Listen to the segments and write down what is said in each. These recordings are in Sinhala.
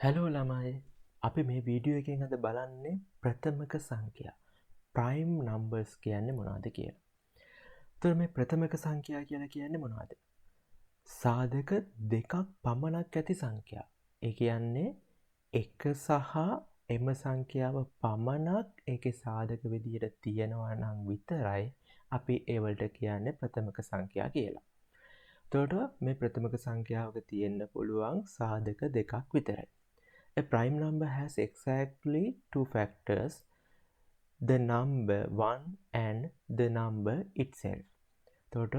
හැලෝ ළමයි අපි මේ වීඩියෝ එකෙන් අද බලන්නේ ප්‍රථමක සංඛ්‍යා ප්‍රයිම් නම්බර්ස් කියන්නේ මොනවද කියලා. එතකොට මේ ප්‍රථමක සංඛ්‍යා කියලා කියන්නේ මොනවද? සාධක දෙකක් පමණක් ඇති සංඛ්‍යා. ඒ කියන්නේ එක සහ එම සංඛ්‍යාව පමණක් ඒකේ සාධක විදියට තියෙනවා නම් විතරයි අපි ඒවලට කියන්නේ ප්‍රථමක සංඛ්‍යා කියලා. එතකොට මේ ප්‍රථමක සංඛ්‍යාවක තියෙන්න පුළුවන් සාධක දෙකක් විතරයි. A prime number has exactly two factors, the number 1 and the number itself. එතකොට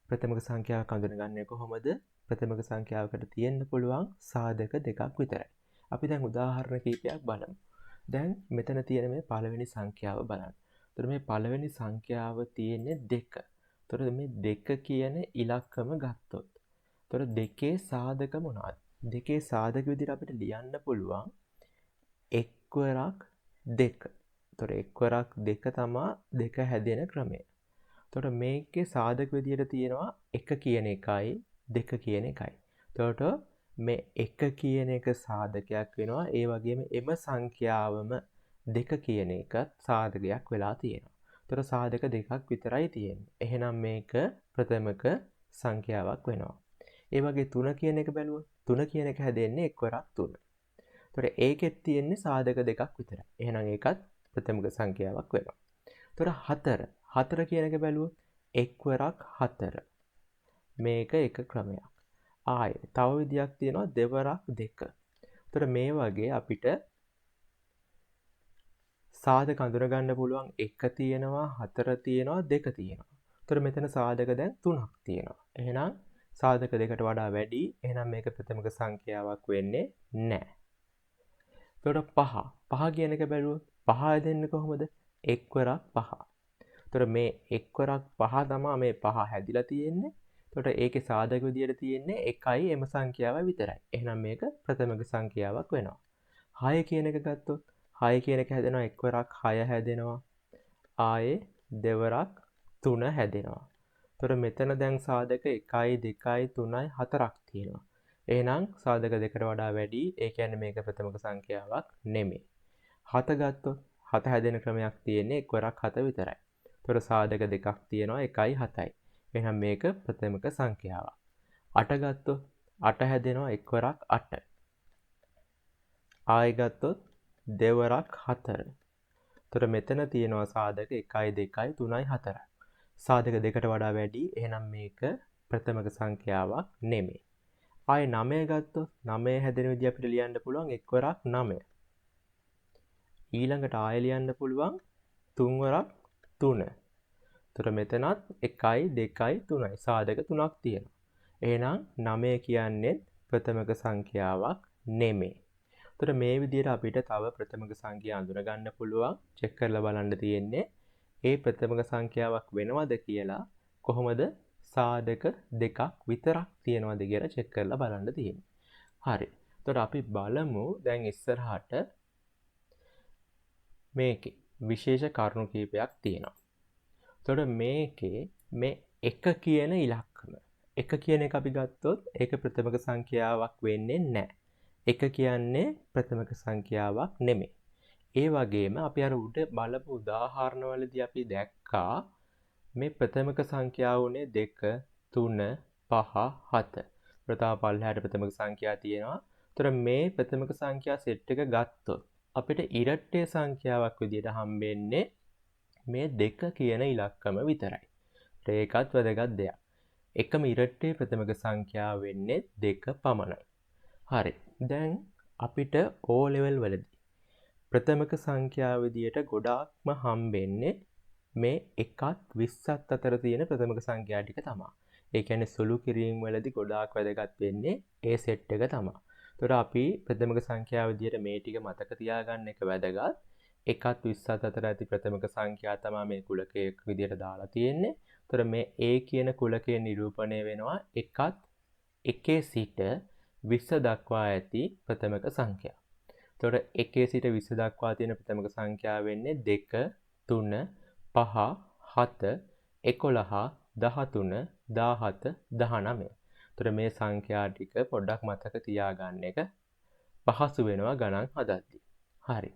ප්‍රථමක සංඛ්‍යාවක් හඳුනගන්නේ කොහොමද? ප්‍රථමක සංඛ්‍යාවකට තියෙන්න පුළුවන් සාධක දෙකක් විතරයි. අපි දැන් උදාහරණ කිහිපයක් බලමු. දැන් මෙතන තියෙන මේ පළවෙනි සංඛ්‍යාව බලන්න. එතකොට මේ පළවෙනි සංඛ්‍යාව තියෙන්නේ 2. එතකොට මේ 2 කියන ඉලක්කම ගත්තොත්. එතකොට දෙකේ සාධක මොනවද? දෙකේ සාධක විදිහට අපිට ලියන්න පුළුවන් එක්වරක් 2. එතකොට එක්වරක් 2 තමයි 2 හැදෙන ක්‍රමය. එතකොට මේකේ සාධක විදිහට තියෙනවා 1 කියන එකයි 2 කියන එකයි. එතකොට මේ 1 කියන එක සාධකයක් වෙනවා. ඒ වගේම එම සංඛ්‍යාවම 2 කියන එකත් සාධකයක් වෙලා තියෙනවා. එතකොට සාධක දෙකක් විතරයි තියෙන්නේ. එහෙනම් මේක ප්‍රථමක සංඛ්‍යාවක් වෙනවා. ඒ වගේ 3 කියන එක බැලුවොත් 3 කියන එක හැදෙන්නේ එක්වරක් 3. එතකොට ඒකෙත් තියෙන්නේ සාධක දෙකක් විතරයි. එහෙනම් ඒකත් ප්‍රථමක සංඛ්‍යාවක් වෙනවා. එතකොට 4 කියන එක බැලුවොත් එක්වරක් 4. මේක එක ක්‍රමයක්. ආයේ තව විදියක් තියෙනවා දෙවරක් 2. එතකොට මේ වගේ අපිට සාධක අඳුරගන්න පුළුවන් 1 තියෙනවා 4 තියෙනවා 2 තියෙනවා. එතකොට මෙතන සාධක දැන් 3ක් තියෙනවා. එහෙනම් සාධක දෙකට වඩා වැඩි. එහෙනම් මේක ප්‍රථමක සංඛ්‍යාවක් වෙන්නේ නැහැ. එතකොට 5 කියන එක බැලුවොත් 5 හැදෙන්නේ කොහොමද? එක්වරක් 5. එතකොට මේ එක්වරක් 5 තමයි මේ 5 හැදිලා තියෙන්නේ. එතකොට ඒකේ සාධක විදියට තියෙන්නේ 1යි එම සංඛ්‍යාව විතරයි. එහෙනම් මේක ප්‍රථමක සංඛ්‍යාවක් වෙනවා. 6 කියන එක ගත්තොත් 6 කියන එක හැදෙනවා එක්වරක් 6 හැදෙනවා. ආයේ දෙවරක් 3 හැදෙනවා. එතකොට මෙතන දැන් සාධක 1යි 2යි 3යි 4ක් තියෙනවා. එහෙනම් සාධක දෙකට වඩා වැඩි. ඒ කියන්නේ මේක ප්‍රථමක සංඛ්‍යාවක් නෙමෙයි. 7 ගත්තොත් 7 හැදෙන ක්‍රමයක් තියෙන්නේ එක්වරක් 7 විතරයි. එතකොට සාධක දෙකක් තියෙනවා 1යි 7යි. එහෙනම් මේක ප්‍රථමක සංඛ්‍යාවක්. 8 ගත්තොත් 8 හැදෙනවා එක්වරක් 8. ආයෙ ගත්තොත් දෙවරක් 4. එතකොට මෙතන තියෙනවා සාධක 1යි 2යි 3යි 4යි. සාධක දෙකට වඩා වැඩි. එහෙනම් මේක ප්‍රථමක සංඛ්‍යාවක් නෙමෙයි. ආයෙ 9 ගත්තොත් 9 හැදෙන විදිහ අපිට ලියන්න පුළුවන් එක්වරක් 9. ඊළඟට ආයෙ ලියන්න පුළුවන් 3 වරක් 3. එතකොට මෙතනත් 1යි 2යි 3යි සාධක 3ක් තියෙනවා. එහෙනම් 9 කියන්නේ ප්‍රථමක සංඛ්‍යාවක් නෙමෙයි. එතකොට මේ විදිහට අපිට තව ප්‍රථමක සංඛ්‍යා අඳුන ගන්න පුළුවන්. චෙක් කරලා බලන්න තියෙන්නේ ඒ ප්‍රථමක සංඛ්‍යාවක් වෙනවද කියලා කොහොමද සාධක දෙකක් විතරක් තියෙනවද කියලා චෙක් කරලා බලන්න තියෙන්නේ. හරි. එතකොට අපි බලමු දැන් ඉස්සරහට මේකේ විශේෂ කරුණු කීපයක් තියෙනවා. එතකොට මේකේ මේ 1 කියන ඉලක්කම 1 කියන එක අපි ගත්තොත් ඒක ප්‍රථමක සංඛ්‍යාවක් වෙන්නේ නැහැ. 1 කියන්නේ ප්‍රථමක සංඛ්‍යාවක් නෙමෙයි. ඒ වගේම අපි අර උඩ බලපු උදාහරණවලදී අපි දැක්කා මේ ප්‍රථමක සංඛ්‍යාව උනේ 2 3 5 7. ප්‍රථම පල්ලෙහාට ප්‍රථමක සංඛ්‍යා තියෙනවා. ඒතර මේ ප්‍රථමක සංඛ්‍යා සෙට් එක ගත්තොත් අපිට ඉරට්ටේ සංඛ්‍යාවක් විදිහට හම්බෙන්නේ මේ 2 කියන ඉලක්කම විතරයි. ඒකත් වැදගත් දෙයක්. එකම ඉරට්ටේ ප්‍රථමක සංඛ්‍යාව වෙන්නේ 2 පමණයි. හරි. දැන් අපිට O level වලදී ප්‍රථමක සංඛ්‍යාව විදියට ගොඩාක්ම හම්බෙන්නේ මේ 1ත් 20ත් අතර තියෙන ප්‍රථමක සංඛ්‍යා ටික තමයි. ඒ කියන්නේ සුළු කිරීම වලදී ගොඩාක් වැදගත් වෙන්නේ ඒ සෙට් එක තමයි. ඒතර අපි ප්‍රථමක සංඛ්‍යාව විදියට මේ ටික මතක තියාගන්න එක වැදගත්. 1ත් 20ත් අතර ඇති ප්‍රථමක සංඛ්‍යා තමයි මේ කුලකයක විදියට දාලා තියෙන්නේ. ඒතර මේ A කියන කුලකය නිරූපණය වෙනවා 1ත් 1 සිට 20 දක්වා ඇති ප්‍රථමක සංඛ්‍යා. එතකොට 1 සිට 20 දක්වා තියෙන ප්‍රථමක සංඛ්‍යාව වෙන්නේ 2 3 5 7 11 13 17 19. එතකොට මේ සංඛ්‍යා ටික පොඩ්ඩක් මතක තියාගන්න එක පහසු වෙනවා ගණන් හදද්දී. හරි.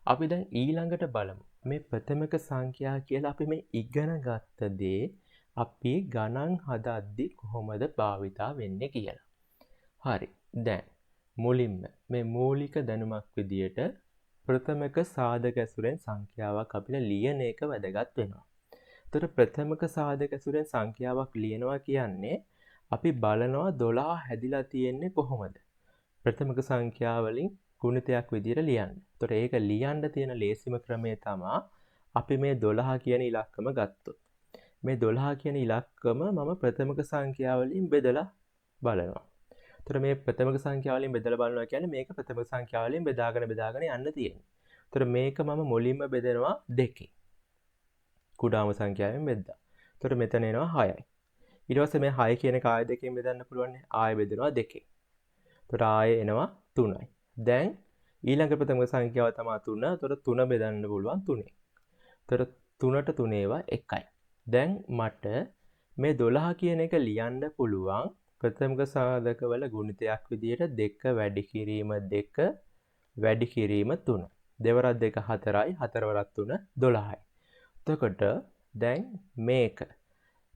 අපි දැන් ඊළඟට බලමු. මේ ප්‍රථමක සංඛ්‍යා කියලා අපි මේ ඉගෙන ගත්ත දේ අපි ගණන් හදද්දී කොහොමද භාවිතා වෙන්නේ කියලා. හරි. දැන් මුලින්ම මේ මූලික දැනුමක් විදියට ප්‍රථමක සාධක ඇසුරෙන් සංඛ්‍යාවක් අපිට ලියන එක වැදගත් වෙනවා. එතකොට ප්‍රථමක සාධක ඇසුරෙන් සංඛ්‍යාවක් ලියනවා කියන්නේ අපි බලනවා 12 හැදිලා තියෙන්නේ කොහොමද? ප්‍රථමක සංඛ්‍යාවලින් ගුණිතයක් විදියට ලියන්න. එතකොට ඒක ලියන්න තියෙන ලේසිම ක්‍රමය තමයි අපි මේ 12 කියන ඉලක්කම ගත්තොත්. මේ 12 කියන ඉලක්කම මම ප්‍රථමක සංඛ්‍යාවලින් බෙදලා බලනවා. එතකොට මේ ප්‍රථමක සංඛ්‍යාවලින් බෙදලා බලනවා කියන්නේ මේක ප්‍රථමක සංඛ්‍යාවලින් බෙදාගෙන යන්න තියෙන්නේ. එතකොට මේක මම මුලින්ම බෙදනවා 2කින්. කුඩාම සංඛ්‍යාවෙන් බෙදලා. එතකොට මෙතන එනවා 6යි. ඊට පස්සේ මේ 6 කියන එක ආයෙ 2කින් බෙදන්න පුළුවන් නේ. ආයෙ බෙදනවා 2කින්. එතකොට ආයෙ එනවා 3යි. දැන් ඊළඟ ප්‍රථමක සංඛ්‍යාව තමයි 3. එතකොට 3 බෙදන්න පුළුවන් 3ෙන්. එතකොට 3ට 3 ඒවා 1යි. දැන් මට මේ 12 කියන එක ලියන්න පුළුවන් ප්‍රථමක සාධකවල ගුණිතයක් විදියට 2 වැඩි කිරීම 2 වැඩි කිරීම 3. දෙවරක් 2 4යි 4 වරක් 3 12යි. එතකොට දැන් මේක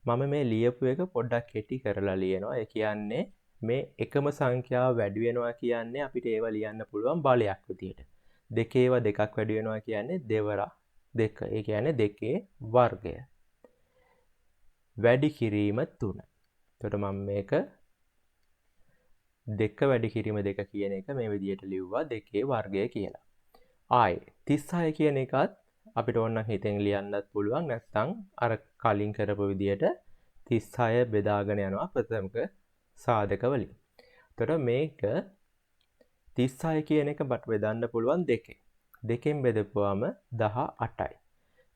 මම මේ ලියපු එක පොඩ්ඩක් කෙටි කරලා ලියනවා. ඒ කියන්නේ මේ එකම සංඛ්‍යාව වැඩි වෙනවා කියන්නේ අපිට ඒව ලියන්න පුළුවන් බලයක් විදියට. දෙකේව දෙකක් වැඩි වෙනවා කියන්නේ දෙවරක් 2. ඒ කියන්නේ දෙකේ වර්ගය. වැඩි කිරීම 3. එතකොට මම මේක 2 වැඩි කිරීම 2 කියන එක මේ විදියට ලිව්වා දෙකේ වර්ගය කියලා. ආයේ 36 කියන එකත් අපිට ඕනනම් හිතෙන් ලියන්නත් පුළුවන්. නැත්නම් අර කලින් කරපු විදියට 36 බෙදාගෙන යනවා ප්‍රථමක සාධක වලින්. එතකොට මේක 36 කියන එක මට බෙදන්න පුළුවන් 2කින්. 2කින් බෙදපුවාම 18යි.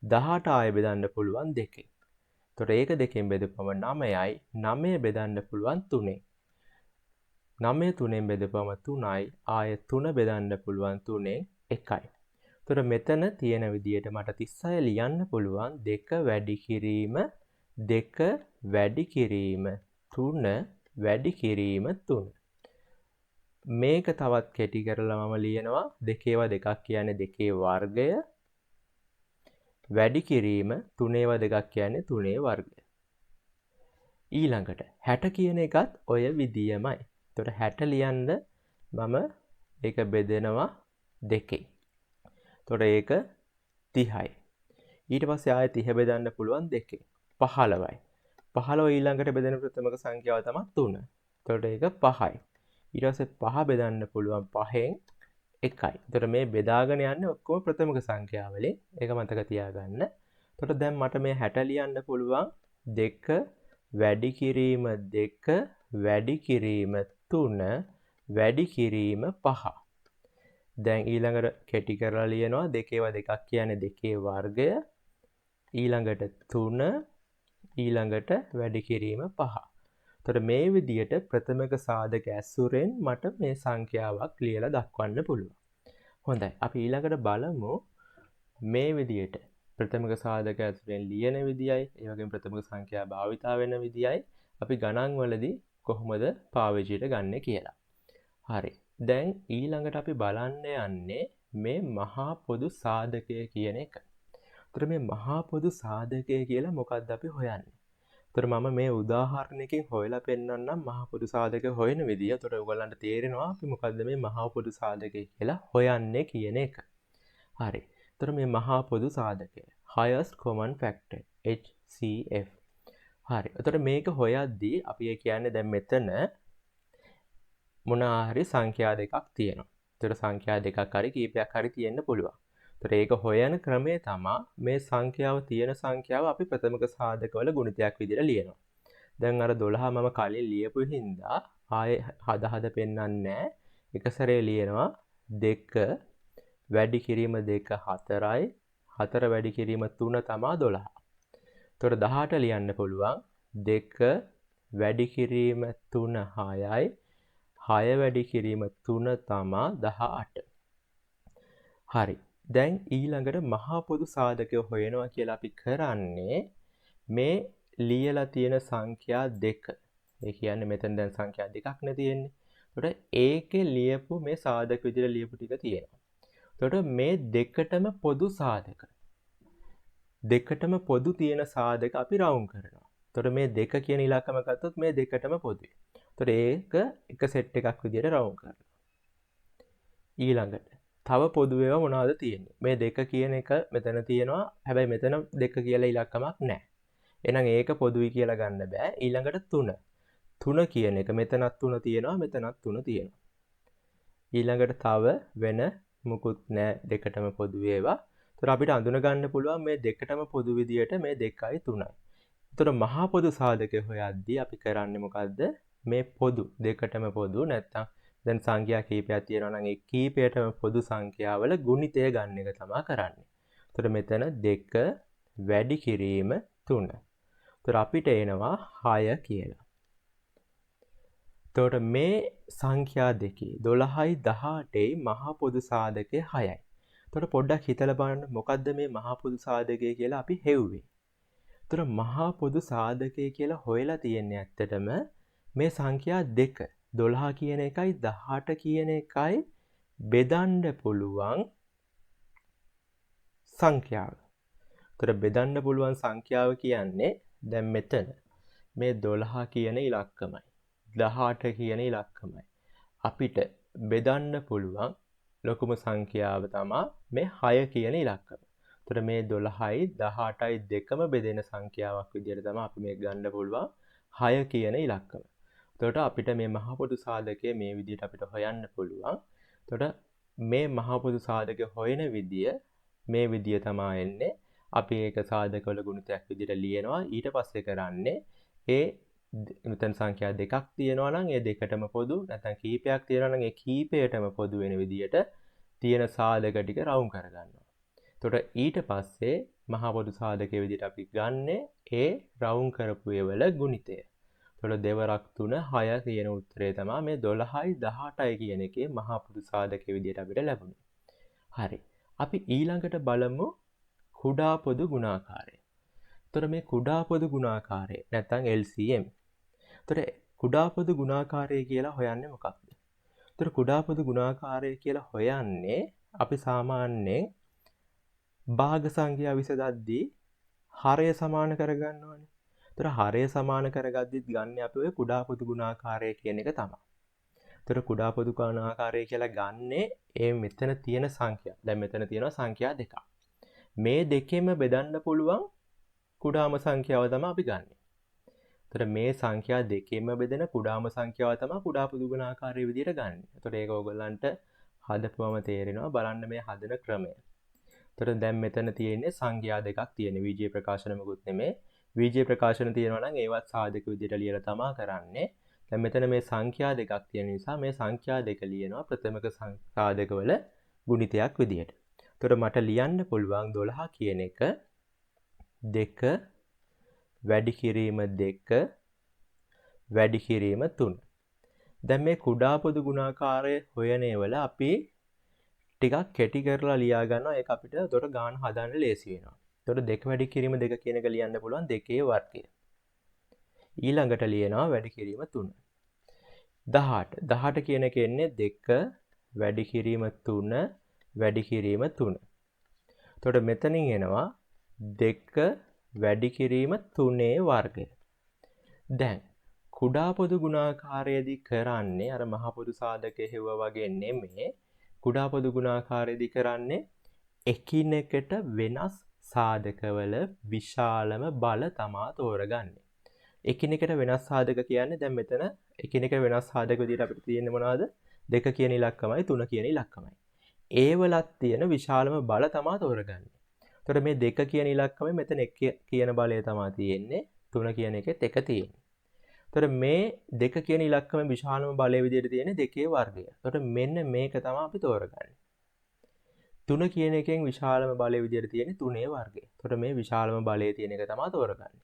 18 ආයෙ බෙදන්න පුළුවන් 2කින්. එතකොට ඒක 2කින් බෙදපුවම 9යි. 9 බෙදන්න පුළුවන් 3ෙන්. 9 3ෙන් බෙදපුවම 3යි. ආයෙ 3 බෙදන්න පුළුවන් 3ෙන් 1යි. එතකොට මෙතන තියෙන විදියට මට 36 ලියන්න පුළුවන් 2 වැඩි කිරීම 2 වැඩි කිරීම 3 වැඩි කිරීම 3. මේක තවත් කෙටි කරලා මම ලියනවා දෙකේව දෙකක් කියන්නේ දෙකේ වර්ගය වැඩි කිරීම 3ඒව දෙකක් කියන්නේ 3ඒ වර්ගය. ඊළඟට 60 කියන එකත් ඔය විදියමයි. එතකොට 60 ලියන්න මම ඒක බෙදෙනවා 2කින්. එතකොට ඒක 30යි. ඊට පස්සේ ආයෙ 30 බෙදන්න පුළුවන් 2කින්. 15යි. 15 ඊළඟට බෙදෙන ප්‍රථමක සංඛ්‍යාව තමයි 3. එතකොට ඒක 5යි. ඊට පස්සේ 5 බෙදන්න පුළුවන් 5ෙන් 1යි. එතකොට මේ බෙදාගෙන යන්නේ ඔක්කොම ප්‍රථමක සංඛ්‍යාවලින්. ඒක මතක තියාගන්න. එතකොට දැන් මට මේ 60 ලියන්න පුළුවන් 2 වැඩි කිරීම 2 වැඩි කිරීම 3 වැඩි කිරීම 5. දැන් ඊළඟට කෙටි කරලා ලියනවා දෙකේව දෙකක් කියන්නේ දෙකේ වර්ගය ඊළඟට 3 ඊළඟට වැඩි කිරීම 5. එතකොට මේ විදියට ප්‍රථමක සාධක ඇසුරෙන් මට මේ සංඛ්‍යාවක් ලියලා දක්වන්න පුළුවන්. හොඳයි. අපි ඊළඟට බලමු මේ විදියට ප්‍රථමක සාධක ඇසුරෙන් ලියන විදියයි, ඒ වගේම ප්‍රථමක සංඛ්‍යා භාවිතා වෙන විදියයි අපි ගණන් වලදී කොහොමද පාවිච්චියට ගන්නෙ කියලා. හරි. දැන් ඊළඟට අපි බලන්න යන්නේ මේ මහා පොදු සාධකය කියන එක. එතකොට මේ මහා පොදු සාධකය කියලා මොකක්ද අපි හොයන්නේ? එතකොට මම මේ උදාහරණයකින් හොයලා පෙන්නන්නම් මහා පොදු සාධකය හොයන විදිය. එතකොට ඔයගොල්ලන්ට තේරෙනවා අපි මොකද්ද මේ මහා පොදු සාධකය කියලා හොයන්නේ කියන එක. හරි. එතකොට මේ මහා පොදු සාධකය highest common factor HCF. හරි. එතකොට මේක හොයද්දී අපි කියන්නේ දැන් මෙතන මොනවා හරි සංඛ්‍යා දෙකක් තියෙනවා. එතකොට සංඛ්‍යා දෙකක් හරි කීපයක් හරි තියෙන්න පුළුවන්. එතකොට ඒක හොයන ක්‍රමය තමයි මේ සංඛ්‍යාව තියෙන සංඛ්‍යාව අපි ප්‍රථමක සාධකවල ගුණිතයක් විදිහට ලියනවා. දැන් අර 12 මම කලින් ලියපු හින්දා ආයේ හද පෙන්නන්නේ නැහැ. එක සැරේ ලියනවා 2 වැඩි කිරීම 2 4යි 4 වැඩි කිරීම 3 තමයි 12. එතකොට 18 ලියන්න පුළුවන් 2 වැඩි කිරීම 3 6යි 6 වැඩි කිරීම 3 තමා 18. හරි. දැන් ඊළඟට මහා පොදු සාධකය හොයනවා කියලා අපි කරන්නේ මේ ලියලා තියෙන සංඛ්‍යා දෙක. ඒ කියන්නේ මෙතන දැන් සංඛ්‍යා දෙකක් නේ තියෙන්නේ. එතකොට ඒකේ ලියපු මේ සාධක විදිහට ලියපු ටික තියෙනවා. එතකොට මේ දෙකටම පොදු සාධක. දෙකටම පොදු තියෙන සාධක අපි රවුම් කරනවා. එතකොට මේ දෙක කියන ඉලක්කම ගත්තොත් මේ දෙකටම පොදුයි. එතකොට ඒක එක සෙට් එකක් විදිහට රවුම් කරනවා. ඊළඟට තව පොදු ඒවා මොනවද තියෙන්නේ? මේ දෙක කියන එක මෙතන තියෙනවා. හැබැයි මෙතන දෙක කියලා ඉලක්කමක් නැහැ. එහෙනම් ඒක පොදුයි කියලා ගන්න බෑ. ඊළඟට 3. 3 කියන එක මෙතනත් 3 තියෙනවා, මෙතනත් 3 තියෙනවා. ඊළඟට තව වෙන මුකුත් නැහැ දෙකටම පොදු ඒවා. ඒතර අපිට අඳුන ගන්න පුළුවන් මේ දෙකටම පොදු විදියට මේ 2යි 3යි. ඒතර මහා පොදු සාධකය හොයද්දී අපි කරන්නේ මොකද්ද? මේ පොදු දෙකටම පොදු නැත්තම් දැන් සංඛ්‍යා කීපයක් තියෙනවා නම් ඒ කීපයටම පොදු සංඛ්‍යාවල ගුණිතය ගන්න එක තමයි කරන්නේ. ඒතර මෙතන 2 වැඩි කිරීම 3. ඒතර අපිට එනවා 6 කියලා. එතකොට මේ සංඛ්‍යා දෙකේ 12යි 18යි මහා පොදු සාධකය 6යි. එතකොට පොඩ්ඩක් හිතලා බලන්න මොකද්ද මේ මහා පොදු සාධකය කියලා අපි හෙව්වේ. එතකොට මහා පොදු සාධකය කියලා හොයලා තියෙන්නේ ඇත්තටම මේ සංඛ්‍යා දෙක 12 කියන එකයි 18 කියන එකයි බෙදන්න පුළුවන් සංඛ්‍යාව. එතකොට බෙදන්න පුළුවන් සංඛ්‍යාව කියන්නේ දැන් මෙතන මේ 12 කියන ඉලක්කමයි 18 කියන ඉලක්කමයි. අපිට බෙදන්න පුළුවන් ලොකුම සංඛ්‍යාව තමයි මේ 6 කියන ඉලක්කම. එතකොට මේ 12යි 18යි දෙකම බෙදෙන සංඛ්‍යාවක් විදිහට තමයි අපි මේක ගන්න පුළුවන් 6 කියන ඉලක්කම. එතකොට අපිට මේ මහා පොදු සාධකය මේ විදිහට අපිට හොයන්න පුළුවන්. එතකොට මේ මහා පොදු සාධකය හොයන විදිය මේ විදිය තමයි එන්නේ. අපි ඒක සාධකවල ගුණිතයක් විදිහට ලියනවා. ඊට පස්සේ කරන්නේ ඒ මෙතන සංඛ්‍යා දෙකක් තියෙනවා නම් ඒ දෙකටම පොදු නැත්නම් කීපයක් තියෙනවා නම් ඒ කීපයටම පොදු වෙන විදිහට තියෙන සාධක ටික රවුම් කරගන්නවා. එතකොට ඊට පස්සේ මහා පොදු සාධකයේ විදිහට අපි ගන්නෙ ඒ රවුම් කරපු ඒවල ගුණිතය. එතකොට දෙවරක් 3 6 කියන උත්තරය තමයි මේ 12යි 18යි කියන එකේ මහා පොදු සාධකයේ විදිහට අපිට ලැබුණේ. හරි. අපි ඊළඟට බලමු කුඩා පොදු ගුණාකාරය. එතකොට මේ කුඩා පොදු ගුණාකාරය නැත්නම් LCM. එතකොට කුඩා පොදු ගුණාකාරය කියලා හොයන්නේ මොකක්ද? එතකොට කුඩා පොදු ගුණාකාරය කියලා හොයන්නේ අපි සාමාන්‍යයෙන් භාග සංඛ්‍යා විසඳද්දී හරය සමාන කරගන්නවානේ. එතකොට හරය සමාන කරගද්දිත් ගන්න අපි ඔය කුඩා පොදු ගුණාකාරය කියන එක තමයි. එතකොට කුඩා පොදු ගුණාකාරය කියලා ගන්නේ ඒ මෙතන තියෙන සංඛ්‍යා. දැන් මෙතන තියෙනවා සංඛ්‍යා දෙකක්. මේ දෙකෙම බෙදන්න පුළුවන් කුඩාම සංඛ්‍යාව තමයි අපි ගන්නෙ. එතකොට මේ සංඛ්‍යා දෙකෙම බෙදෙන කුඩාම සංඛ්‍යාව තමයි කුඩා පොදු ගුණාකාරයේ විදිහට ගන්න. එතකොට ඒක ඕගොල්ලන්ට හදපුවම තේරෙනවා බලන්න මේ හදන ක්‍රමය. එතකොට දැන් මෙතන තියෙන්නේ සංඛ්‍යා දෙකක් තියෙන විජය ප්‍රකාශන මොකුත් නෙමෙයි. විජය ප්‍රකාශන තියෙනවා නම් ඒවත් සාධක විදිහට ලියලා තමයි කරන්නේ. දැන් මෙතන මේ සංඛ්‍යා දෙකක් තියෙන නිසා මේ සංඛ්‍යා දෙක ලියනවා ප්‍රථමක සාධකවල ගුණිතයක් විදිහට. එතකොට මට ලියන්න පුළුවන් 12 කියන එක 2 වැඩි කිරීම 2 වැඩි කිරීම 3. දැන් මේ කුඩා පොදු ගුණාකාරය හොයන ඒවල අපි ටිකක් කෙටි කරලා ලියා ගන්නවා. ඒක අපිට උඩට ගාන හදන්න ලේසි වෙනවා. එතකොට 2 වැඩි කිරීම 2 කියන එක ලියන්න පුළුවන් 2 වර්ගය. ඊළඟට ලියනවා වැඩි කිරීම 3. 18. 18 කියන එක එන්නේ 2 වැඩි කිරීම 3 වැඩි කිරීම 3. එතකොට මෙතනින් එනවා 2 වැඩි කිරීම 3 වර්ගය. දැන් කුඩා පොදු ගුණාකාරයේදී කරන්නේ අර මහා පොදු සාධකයේ හෙව්වා වගේ නෙමෙයි. කුඩා පොදු ගුණාකාරයේදී කරන්නේ එකිනෙකට වෙනස් සාධකවල විශාලම බල තමා තෝරගන්නේ. එකිනෙකට වෙනස් සාධක කියන්නේ දැන් මෙතන එකිනෙකට වෙනස් සාධක විදිහට අපිට තියෙන්නේ මොනවද? 2 කියන ඉලක්කමයි 3 කියන ඉලක්කමයි. ඒ වලත් තියෙන විශාලම බල තමා තෝරගන්නේ. එතකොට මේ 2 කියන ඉලක්කමේ මෙතන 1 කියන බලය තමා තියෙන්නේ. 3 කියන එකෙත් 1 තියෙන්නේ. එතකොට මේ 2 කියන ඉලක්කමේ විශාලම බලය විදිහට තියෙන්නේ 2 වර්ගය. එතකොට මෙන්න මේක තමයි අපි තෝරගන්නේ. 3 කියන එකෙන් විශාලම බලය විදිහට තියෙන්නේ 3 වර්ගය. එතකොට මේ විශාලම බලය තියෙන එක තමයි තෝරගන්නේ.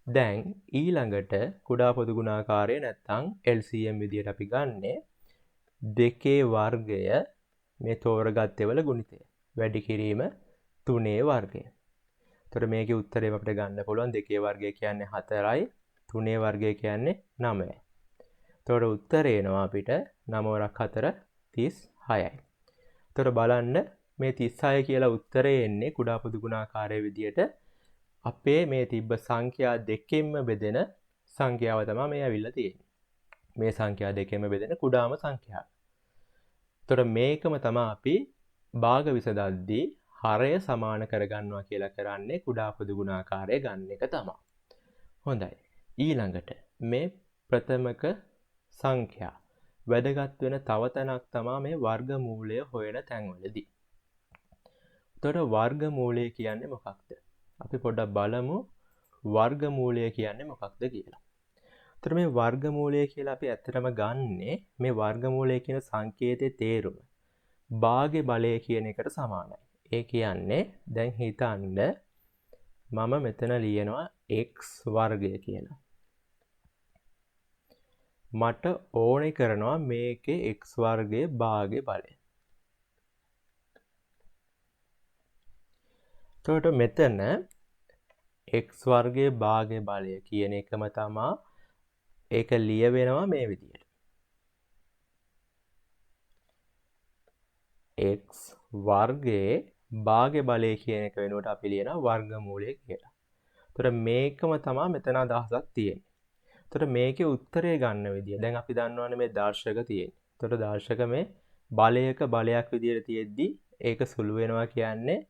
දැන් ඊළඟට කුඩා පොදු ගුණාකාරය නැත්නම් LCM විදිහට අපි ගන්නෙ 2 වර්ගය මේ තෝරගත්තේ වල ගුණිතය. වැඩි කිරීම 3 වර්ගය. එතකොට මේකේ උත්තරේ අපිට ගන්න පුළුවන් 2 වර්ගය කියන්නේ 4යි 3 වර්ගය කියන්නේ 9යි. එතකොට උත්තරේ එනවා අපිට 9 4 36යි. එතකොට බලන්න මේ 36 කියලා උත්තරේ එන්නේ කුඩා පොදු ගුණාකාරයේ විදියට අපේ මේ තිබ්බ සංඛ්‍යා දෙකෙන්ම බෙදෙන සංඛ්‍යාව තමයි මේ ඇවිල්ලා තියෙන්නේ. මේ සංඛ්‍යා දෙකෙන්ම බෙදෙන කුඩාම සංඛ්‍යාව. එතකොට මේකම තමයි අපි භාග විසදද්දී හරය සමාන කරගන්නවා කියලා කරන්නේ කුඩා පොදු ගුණාකාරය ගන්න එක තමයි. හොඳයි. ඊළඟට මේ ප්‍රථමක සංඛ්‍යා වැදගත් වෙන තව තැනක් තමයි මේ වර්ගමූලය හොයන තැන්වලදී. එතකොට වර්ගමූලය කියන්නේ මොකක්ද? අපි පොඩ්ඩක් බලමු වර්ගමූලය කියන්නේ මොකක්ද කියලා. එතකොට මේ වර්ගමූලය කියලා අපි ඇත්තටම ගන්නෙ මේ වර්ගමූලය කියන සංකේතයේ තේරුම භාගේ බලය කියන එකට සමානයි. ඒ කියන්නේ දැන් හිතන්න මම මෙතන ලියනවා x වර්ගය කියලා. මට ඕනේ කරනවා මේකේ x වර්ගයේ භාගේ බලය. එතකොට මෙතන x වර්ගයේ භාගේ බලය කියන එකම තමයි ඒක ලියවෙනවා මේ විදිහට. x වර්ගයේ භාගේ බලය කියන එක වෙනුවට අපි ලියනවා වර්ගමූලය කියලා. එතකොට මේකම තමයි මෙතන අදහසක් තියෙන්නේ. එතකොට මේකේ උත්තරය ගන්න විදිය. දැන් අපි දන්නවනේ මේ දර්ශක තියෙන්නේ. එතකොට දර්ශක මේ බලයක බලයක් විදියට තියෙද්දි ඒක සුළු වෙනවා කියන්නේ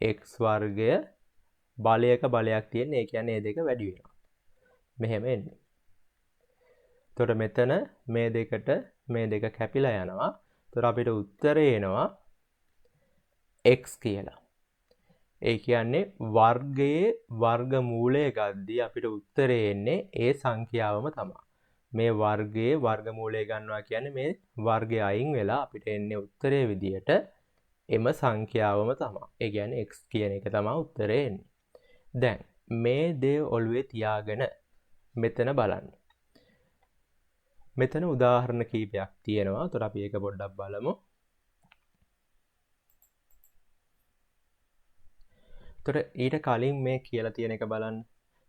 x වර්ගය බලයක බලයක් තියෙන. ඒ කියන්නේ මේ දෙක වැඩි වෙනවා. මෙහෙම එන්නේ. එතකොට මෙතන මේ දෙකට මේ දෙක කැපිලා යනවා. එතකොට අපිට උත්තරය එනවා x කියලා. ඒ කියන්නේ වර්ගයේ වර්ගමූලය ගද්දී අපිට උත්තරේ එන්නේ ඒ සංඛ්‍යාවම තමයි. මේ වර්ගයේ වර්ගමූලය ගන්නවා කියන්නේ මේ වර්ගය අයින් වෙලා අපිට එන්නේ උත්තරේ විදියට එම සංඛ්‍යාවම තමයි. ඒ කියන්නේ x කියන එක තමයි උත්තරේ එන්නේ. දැන් මේ දේ ඔළුවේ තියාගෙන මෙතන බලන්න. මෙතන උදාහරණ කීපයක් තියෙනවා. ඒතර අපි ඒක පොඩ්ඩක් බලමු. ඒතර ඊට කලින් මේ කියලා තියෙන එක බලන්න.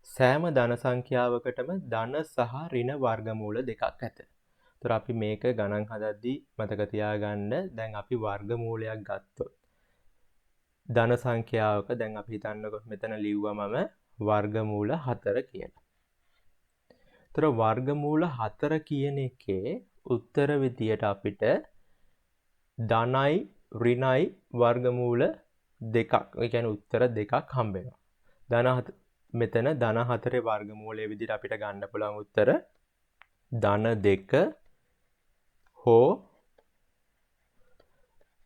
සෑම ධන සංඛ්‍යාවකටම ධන සහ ඍණ වර්ගමූල දෙකක් ඇත. ඒතර අපි මේක ගණන් හදද්දී මතක තියාගන්න දැන් අපි වර්ගමූලයක් ගත්තොත් ධන සංඛ්‍යාවක දැන් අපි හිතන්නකො මෙතන ලිව්වා මම වර්ගමූල 4 කියලා. ඒතර වර්ගමූල 4 කියන එකේ උත්තර විදියට අපිට ධනයි ඍණයි වර්ගමූල දෙකක්. ඒ කියන්නේ උත්තර දෙකක් හම්බ වෙනවා. මෙතන ධන 4 වර්ගමූලයේ විදිහට අපිට ගන්න පුළුවන් උත්තර ධන 2 හෝ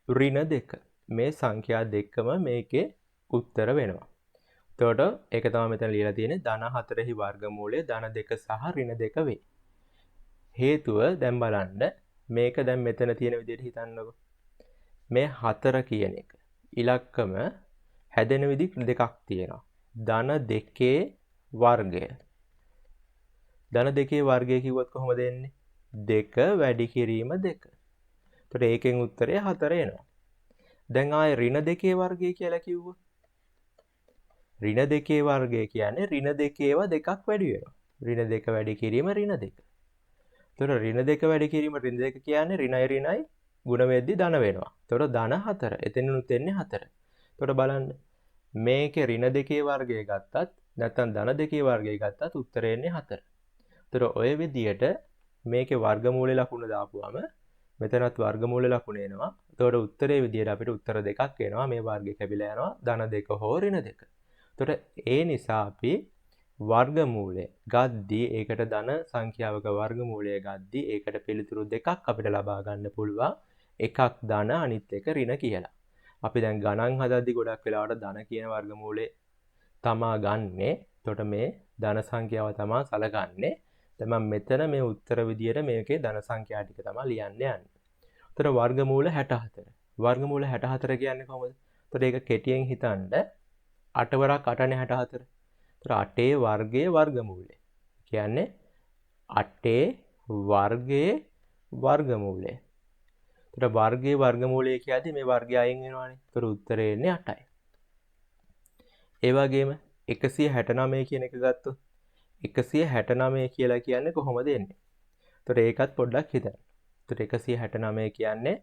ඍණ 2. මේ සංඛ්‍යා දෙකම මේකේ උත්තර වෙනවා. එතකොට ඒක තමයි මෙතන ලියලා තියෙන්නේ ධන 4හි වර්ගමූලය ධන 2 සහ ඍණ 2 වේ. හේතුව දැන් බලන්න මේක දැන් මෙතන තියෙන විදිහට හිතන්නකො. මේ 4 කියන එක ඉලක්කම හැදෙන විදි දෙකක් තියෙනවා. ධන 2 වර්ගය. ධන 2 වර්ගය කිව්වොත් කොහොමද එන්නේ? 2 වැඩි කිරීම 2. එතකොට ඒකෙන් උත්තරය 4 එනවා. දැන් ආයේ ඍණ 2 වර්ගය කියලා කිව්වොත් ඍණ 2 වර්ගය කියන්නේ ඍණ 2 දෙකක් වැඩි වෙනවා. ඍණ 2 වැඩි කිරීම ඍණ 2. එතකොට ඍණ 2 වැඩි කිරීම ඍණ 2 කියන්නේ ඍණයි ඍණයි ගුණ වෙද්දි ධන වෙනවා. එතකොට ධන 4. එතනිනුත් එන්නේ 4. එතකොට බලන්න මේකේ ඍණ 2 වර්ගය ගත්තත් නැත්නම් ධන 2 වර්ගය ගත්තත් උත්තරේ එන්නේ 4. එතකොට ඔය විදියට මේකේ වර්ගමූලේ ලකුණ දාපුවම මෙතනත් වර්ගමූල ලකුණ එනවා. එතකොට උත්තරේ විදියට අපිට උත්තර දෙකක් එනවා. මේ වර්ගය කැපිලා යනවා ධන 2 හෝ ඍණ 2. එතකොට ඒ නිසා අපි වර්ගමූලය ගද්දී ඒකට ධන සංඛ්‍යාවක වර්ගමූලය ගද්දී ඒකට පිළිතුරු දෙකක් අපිට ලබා ගන්න පුළුවන්. එකක් ධන අනිත් එක ඍණ කියලා. අපි දැන් ගණන් හදද්දී ගොඩක් වෙලාවට ධන කියන වර්ගමූලේ තමා ගන්නෙ. එතකොට මේ ධන සංඛ්‍යාව තමා සලකන්නේ. දැන් මම මෙතන මේ උත්තර විදියට මේකේ ධන සංඛ්‍යා ටික තමයි ලියන්න යන්නේ. එතකොට වර්ගමූල 64. වර්ගමූල 64 කියන්නේ කොහොමද? එතකොට ඒක කෙටියෙන් හිතන්න 8 වරක් 8නේ 64. එතකොට 8 වර්ගයේ වර්ගමූලය. කියන්නේ 8 වර්ගයේ වර්ගමූලය. එතකොට වර්ගයේ වර්ගමූලය කියද්දි මේ වර්ගය අයින් වෙනවානේ. එතකොට උත්තරේ එන්නේ 8යි. ඒ වගේම 169 කියන එක ගත්තොත් 169 කියලා කියන්නේ කොහොමද එන්නේ? එතකොට ඒකත් පොඩ්ඩක් හිතන්න. එතකොට 169 කියන්නේ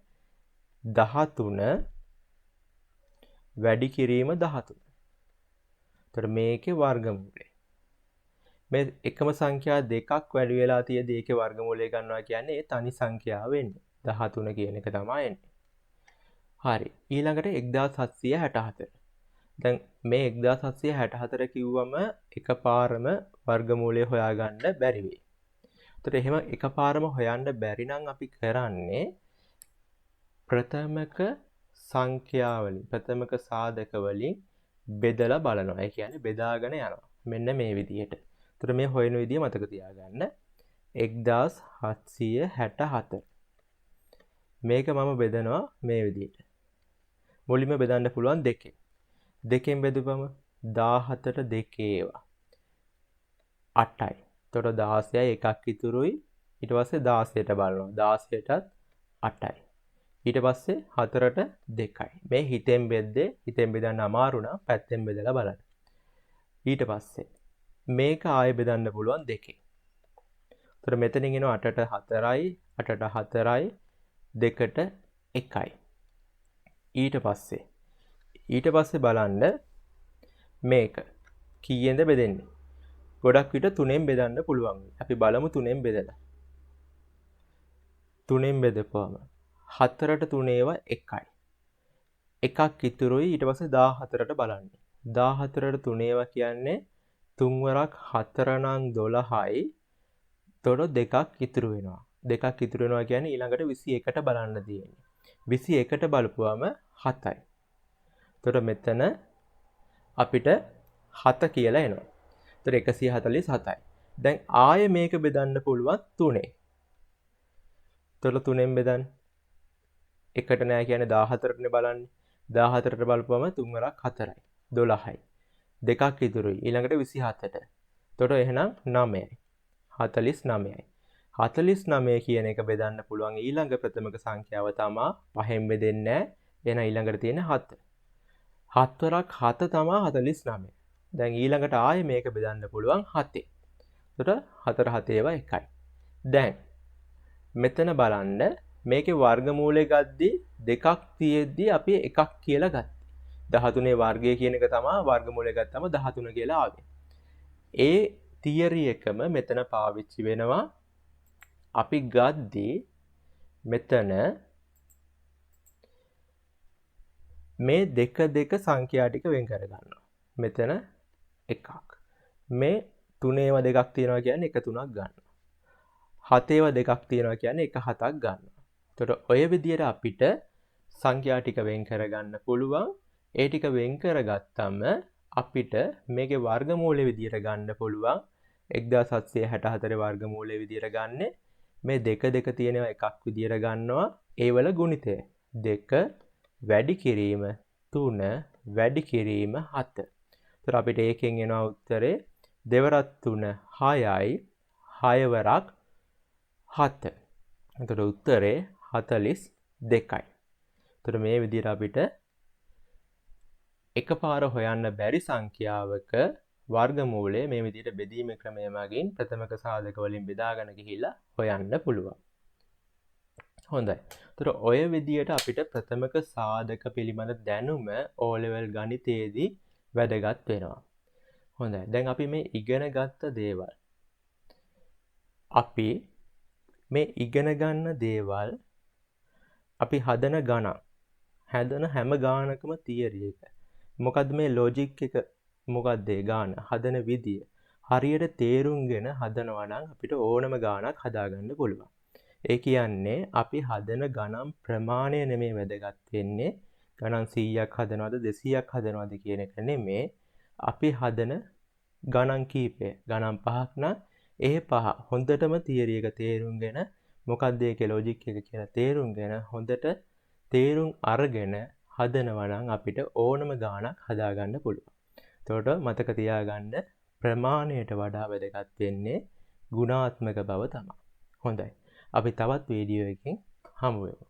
13 වැඩි කිරීම 13. එතකොට මේකේ වර්ගමූලය. මේ එකම සංඛ්‍යා දෙකක් වැඩි වෙලා තියෙද්දි ඒකේ වර්ගමූලය ගන්නවා කියන්නේ ඒ තනි සංඛ්‍යාව වෙන්නේ. 13 කියන එක තමයි එන්නේ. හරි. ඊළඟට 1764. දැන් මේ 1764 කිව්වම එකපාරම වර්ගමූලය හොයාගන්න බැරි වෙයි. එතකොට එහෙම එකපාරම හොයන්න බැරි නම් අපි කරන්නේ ප්‍රථමක සංඛ්‍යාවලින් ප්‍රථමක සාධක වලින් බෙදලා බලනවා. ඒ කියන්නේ බෙදාගෙන යනවා. මෙන්න මේ විදිහට. එතකොට මේ හොයන විදිය මතක තියාගන්න. 1764. මේක මම බෙදනවා මේ විදිහට. මුලින්ම බෙදන්න පුළුවන් දෙකෙන්. දෙකෙන් බෙදුවම 17ට දෙකේ ඒවා 8යි. එතකොට 16යි එකක් ඉතුරුයි. ඊට පස්සේ 16ට බලනවා. 16ටත් 8යි. ඊට පස්සේ 4ට 2යි. මේ හිතෙන් බෙදන්න අමාරු නම් පැත්තෙන් බෙදලා බලන්න. ඊට පස්සේ මේක ආයෙ බෙදන්න පුළුවන් දෙකෙන්. එතකොට මෙතනින් එනවා 8ට 4යි, 8ට 4යි, 2ට 1යි. ඊට පස්සේ බලන්න මේක කීයෙන්ද බෙදෙන්නේ? ගොඩක් විට 3ෙන් බෙදන්න පුළුවන්. අපි බලමු 3ෙන් බෙදලා. 3ෙන් බෙදපුවම 4ට 3 ඒවා 1යි. එකක් ඉතුරුයි. ඊට පස්සේ 14ට බලන්න. 14ට 3 ඒවා කියන්නේ 3 වරක් 4 නම් 12යි. එතකොට දෙකක් ඉතුරු වෙනවා. දෙකක් ඉතුරු වෙනවා කියන්නේ ඊළඟට 21ට බලන්න තියෙන්නේ. 21ට බලපුවම 7යි. එතකොට මෙතන අපිට 7 කියලා එනවා. එතකොට 147යි. දැන් ආයෙ මේක බෙදන්න පුළුවන් 3ෙන්. එතකොට 3ෙන් බෙදන්න. එකට නෑ කියන්නේ 14ටනේ බලන්නේ. 14ට බලපුවම 3 වරක් 4යි. 12යි. දෙකක් ඉතුරුයි. ඊළඟට 27ට. එතකොට එහෙනම් 9යි. 49යි. 49 කියන එක බෙදන්න පුළුවන් ඊළඟ ප්‍රථමක සංඛ්‍යාව තමයි 5ෙන් බෙදෙන්නේ නැහැ. එහෙනම් ඊළඟට තියෙන 7. 7 වරක් 7 තමයි 49. දැන් ඊළඟට ආයෙ මේක බෙදන්න පුළුවන් 7. එතකොට 4 7 ඒවා 1යි. දැන් මෙතන බලන්න මේකේ වර්ගමූලය ගද්දි දෙකක් තියෙද්දි අපි එකක් කියලා ගත්තා. 13 වර්ගය කියන එක තමයි වර්ගමූලය ගත්තම 13 කියලා ආවේ. ඒ තියරි එකම මෙතන පාවිච්චි වෙනවා. අපි ගද්දි මෙතන මේ දෙක සංඛ්‍යා ටික වෙන් කර ගන්නවා. මෙතන එකක්. මේ 3 ඒවා දෙකක් තියෙනවා කියන්නේ එක 3ක් ගන්නවා. 7 ඒවා දෙකක් තියෙනවා කියන්නේ එක 7ක් ගන්නවා. එතකොට ඔය විදිහට අපිට සංඛ්‍යා ටික වෙන් කරගන්න පුළුවන්. ඒ ටික වෙන් කරගත්තම අපිට මේකේ වර්ගමූලය විදිහට ගන්න පුළුවන්. 1764 වර්ගමූලය විදිහට ගන්න මේ දෙක තියෙනවා එකක් විදිහට ගන්නවා. ඒ වල ගුණිතය 2 වැඩි කිරීම 3 වැඩි කිරීම 7. එතකොට අපිට ඒකෙන් එනවා උත්තරේ 2 වරක් 3 6යි 6 වරක් 7. එතකොට උත්තරේ 42යි. එතකොට මේ විදිහට අපිට එකපාර හොයන්න බැරි සංඛ්‍යාවක වර්ගමූලය මේ විදිහට බෙදීමේ ක්‍රමය මගින් ප්‍රථමක සාධක වලින් බෙදාගෙන ගිහිල්ලා හොයන්න පුළුවන්. හොඳයි. එතකොට ඔය විදිහට අපිට ප්‍රථමක සාධක පිළිබඳ දැනුම O level ගණිතයේදී වැදගත් වෙනවා. හොඳයි. දැන් අපි මේ ඉගෙන ගත්ත දේවල් අපි මේ ඉගෙන ගන්න දේවල් අපි හදන ගණන් හැදෙන හැම ගානකම තියරි එක. මොකද්ද මේ ලොජික් එක මොකද්ද ඒ ගාන හදන විදිය හරියට තේරුම්ගෙන හදනවා නම් අපිට ඕනම ගානක් හදාගන්න පුළුවන්. ඒ කියන්නේ අපි හදන ගණන් ප්‍රමාණය නෙමෙයි වැදගත් වෙන්නේ. ගණන් 100ක් හදනවද 200ක් හදනවද කියන එක නෙමෙයි. අපි හදන ගණන් කීපය ගණන් 5ක් නම් ඒ 5 හොඳටම තියරි එක තේරුම්ගෙන මොකද්ද ඒකේ ලොජික් එක කියලා තේරුම්ගෙන හොඳට තේරුම් අරගෙන හදනවා නම් අපිට ඕනම ගානක් හදාගන්න පුළුවන්. එතකොට මතක තියාගන්න ප්‍රමාණයට වඩා වැදගත් වෙන්නේ ගුණාත්මක බව තමයි. හොඳයි. අපි තවත් වීඩියෝ එකකින් හමු වෙමු.